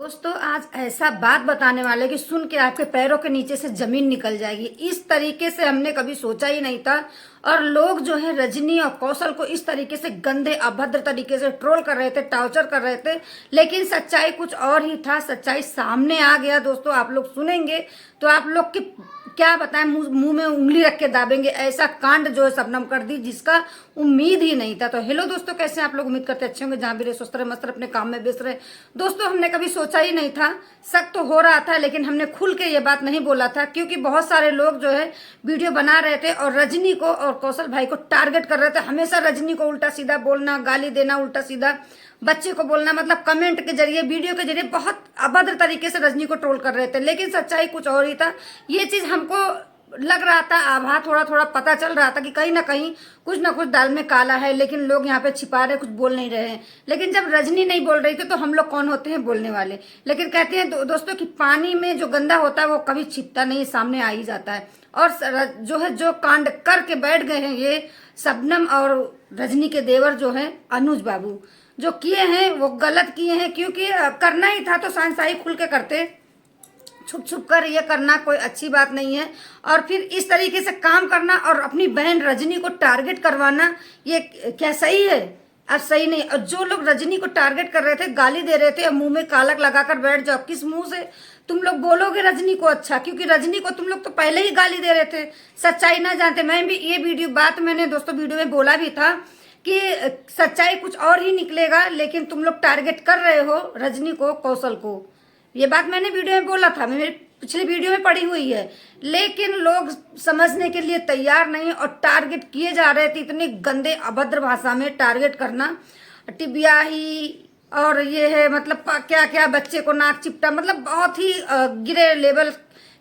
दोस्तों आज ऐसा बात बताने वाले कि सुन के आपके पैरों के नीचे से जमीन निकल जाएगी। इस तरीके से हमने कभी सोचा ही नहीं था। और लोग जो है रजनी और कौशल को इस तरीके से गंदे अभद्र तरीके से ट्रोल कर रहे थे, टॉर्चर कर रहे थे, लेकिन सच्चाई कुछ और ही था। सच्चाई सामने आ गया दोस्तों। आप लोग सुनेंगे तो आप लोग की क्या बताएं, मुंह में उंगली रख के दाबेंगे। ऐसा कांड जो है शबनम कर दी जिसका उम्मीद ही नहीं था। तो हेलो दोस्तों, कैसे आप लोग? उम्मीद करते अच्छे होंगे, जहां भी रहे स्वस्थ रहे, मस्त रहे, अपने काम में व्यस्त रहे। दोस्तों हमने कभी सोचा ही नहीं था, शक तो हो रहा था, लेकिन हमने खुल के ये बात नहीं बोला था क्योंकि बहुत सारे लोग जो है वीडियो बना रहे थे और रजनी को और कौशल भाई को टारगेट कर रहे थे। हमेशा रजनी को उल्टा सीधा बोलना, गाली देना, उल्टा सीधा बच्चे को बोलना, मतलब कमेंट के जरिए, वीडियो के जरिए बहुत अभद्र तरीके से रजनी को ट्रोल कर रहे थे। लेकिन सच्चाई कुछ और ही था। ये चीज हमको लग रहा था, आभा थोड़ा थोड़ा पता चल रहा था कि कहीं ना कुछ दाल में काला है, लेकिन लोग यहाँ पे छिपा रहे, कुछ बोल नहीं रहे हैं। लेकिन जब रजनी नहीं बोल रही थी तो हम लोग कौन होते हैं बोलने वाले। लेकिन कहते हैं दोस्तों कि पानी में जो गंदा होता है वो कभी छिपता नहीं, सामने आ ही जाता है। और जो है जो कांड करके बैठ गए हैं ये शबनम और रजनी के देवर जो है अनुज बाबू, जो किए हैं वो गलत किए हैं। क्योंकि करना ही था तो शाही खुल के करते, छुप छुप कर ये करना कोई अच्छी बात नहीं है। और फिर इस तरीके से काम करना और अपनी बहन रजनी को टारगेट करवाना, ये क्या सही है? अब सही नहीं। और जो लोग रजनी को टारगेट कर रहे थे, गाली दे रहे थे, अब मुंह में कालक लगाकर बैठ जाओ। किस मुंह से तुम लोग बोलोगे रजनी को अच्छा? क्योंकि रजनी को तुम लोग तो पहले ही गाली दे रहे थे, सच्चाई ना जानते। मैं भी ये बात मैंने दोस्तों वीडियो में बोला भी था कि सच्चाई कुछ और ही निकलेगा, लेकिन तुम लोग टारगेट कर रहे हो रजनी को, कौशल को। ये बात मैंने वीडियो में बोला था, मेरी पिछली वीडियो में पड़ी हुई है। लेकिन लोग समझने के लिए तैयार नहीं और टारगेट किए जा रहे थे। इतने गंदे अभद्र भाषा में टारगेट करना, टिबियाही और ये है, मतलब क्या क्या बच्चे को नाक चिपटा, मतलब बहुत ही गिरे लेवल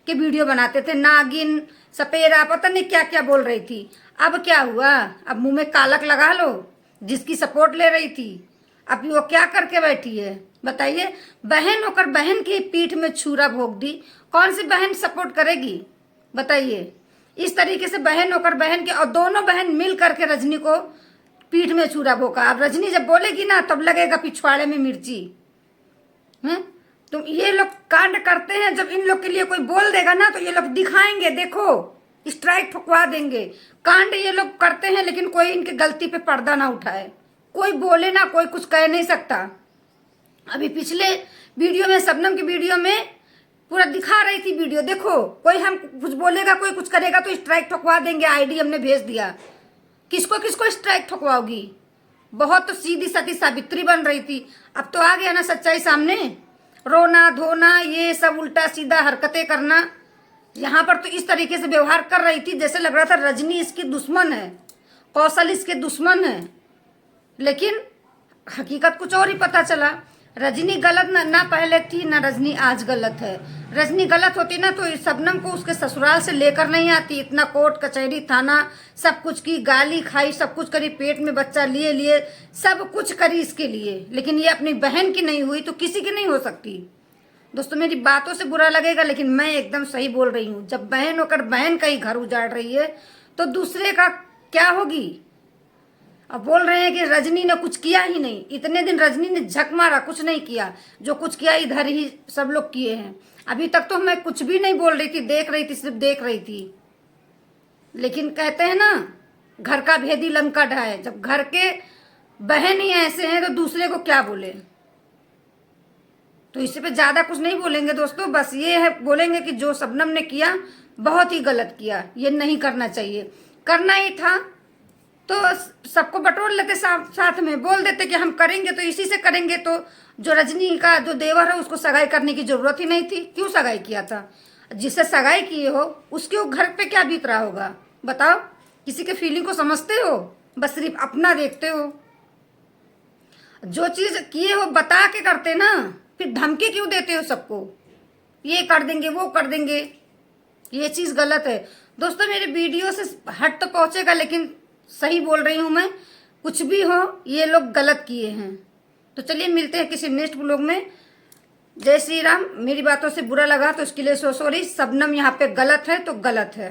के वीडियो बनाते थे। नागिन, सपेरा, पता नहीं क्या क्या बोल रही थी। अब क्या हुआ? अब मुंह में कालक लगा लो। जिसकी सपोर्ट ले रही थी अभी वो क्या करके बैठी है बताइए? बहन होकर बहन की पीठ में छुरा भोंक दी। कौन सी बहन सपोर्ट करेगी बताइए? इस तरीके से बहन होकर बहन के, और दोनों बहन मिल करके रजनी को पीठ में छुरा भोंका। अब रजनी जब बोलेगी ना तब लगेगा पिछवाड़े में मिर्ची है। तो ये लोग कांड करते हैं, जब इन लोग के लिए कोई बोल देगा ना तो ये लोग दिखाएंगे, देखो स्ट्राइक ठुकवा देंगे। कांड ये लोग करते हैं, लेकिन कोई इनकी गलती पे पर्दा ना उठाए, कोई बोले ना, कोई कुछ कह नहीं सकता। अभी पिछले वीडियो में, शबनम की वीडियो में पूरा दिखा रही थी वीडियो, देखो कोई हम कुछ बोलेगा, कोई कुछ करेगा तो स्ट्राइक ठुकवा देंगे। आईडी हमने भेज दिया। किसको किसको स्ट्राइक ठुकवाओगी? बहुत तो सीधी सादी सावित्री बन रही थी, अब तो आ गया ना सच्चाई सामने। रोना धोना, ये सब उल्टा सीधा हरकतें करना। यहाँ पर तो इस तरीके से व्यवहार कर रही थी जैसे लग रहा था रजनी इसकी दुश्मन है, कौशल इसके दुश्मन है। लेकिन हकीकत कुछ और ही पता चला। रजनी गलत ना पहले थी, ना रजनी आज गलत है। रजनी गलत होती ना तो शबनम को उसके ससुराल से लेकर नहीं आती। इतना कोर्ट कचहरी थाना सब कुछ की, गाली खाई, सब कुछ करी, पेट में बच्चा लिए लिए सब कुछ करी इसके लिए। लेकिन ये अपनी बहन की नहीं हुई तो किसी की नहीं हो सकती। दोस्तों मेरी बातों से बुरा लगेगा, लेकिन मैं एकदम सही बोल रही हूँ। जब बहन होकर बहन का ही घर उजाड़ रही है तो दूसरे का क्या होगी? अब बोल रहे हैं कि रजनी ने कुछ किया ही नहीं। इतने दिन रजनी ने झक मारा, कुछ नहीं किया। जो कुछ किया इधर ही सब लोग किए हैं। अभी तक तो मैं कुछ भी नहीं बोल रही थी, देख रही थी, सिर्फ देख रही थी। लेकिन कहते हैं ना, घर का भेदी लंका ढाए। जब घर के बहन ही ऐसे हैं तो दूसरे को क्या बोले? तो इससे पे ज्यादा कुछ नहीं बोलेंगे दोस्तों। बस ये है, बोलेंगे कि जो शबनम ने किया बहुत ही गलत किया, ये नहीं करना चाहिए। करना ही था तो सबको बटोर लेते, साथ में बोल देते कि हम करेंगे तो इसी से करेंगे। तो जो रजनी का जो देवर है उसको सगाई करने की जरूरत ही नहीं थी। क्यों सगाई किया था? जिससे सगाई किए हो उसके घर पे क्या बीत रहा होगा बताओ? किसी के फीलिंग को समझते हो? बस सिर्फ अपना देखते हो। जो चीज किए हो बता के करते ना, फिर धमकी क्यों देते हो सबको? ये कर देंगे, वो कर देंगे। ये चीज गलत है दोस्तों। मेरे वीडियो से हट तो पहुंचेगा, लेकिन सही बोल रही हूं मैं। कुछ भी हो, ये लोग गलत किए हैं। तो चलिए मिलते हैं किसी नेक्स्ट ब्लॉग में। जय श्री राम। मेरी बातों से बुरा लगा तो उसके लिए सॉरी। शबनम यहाँ पे गलत है तो गलत है।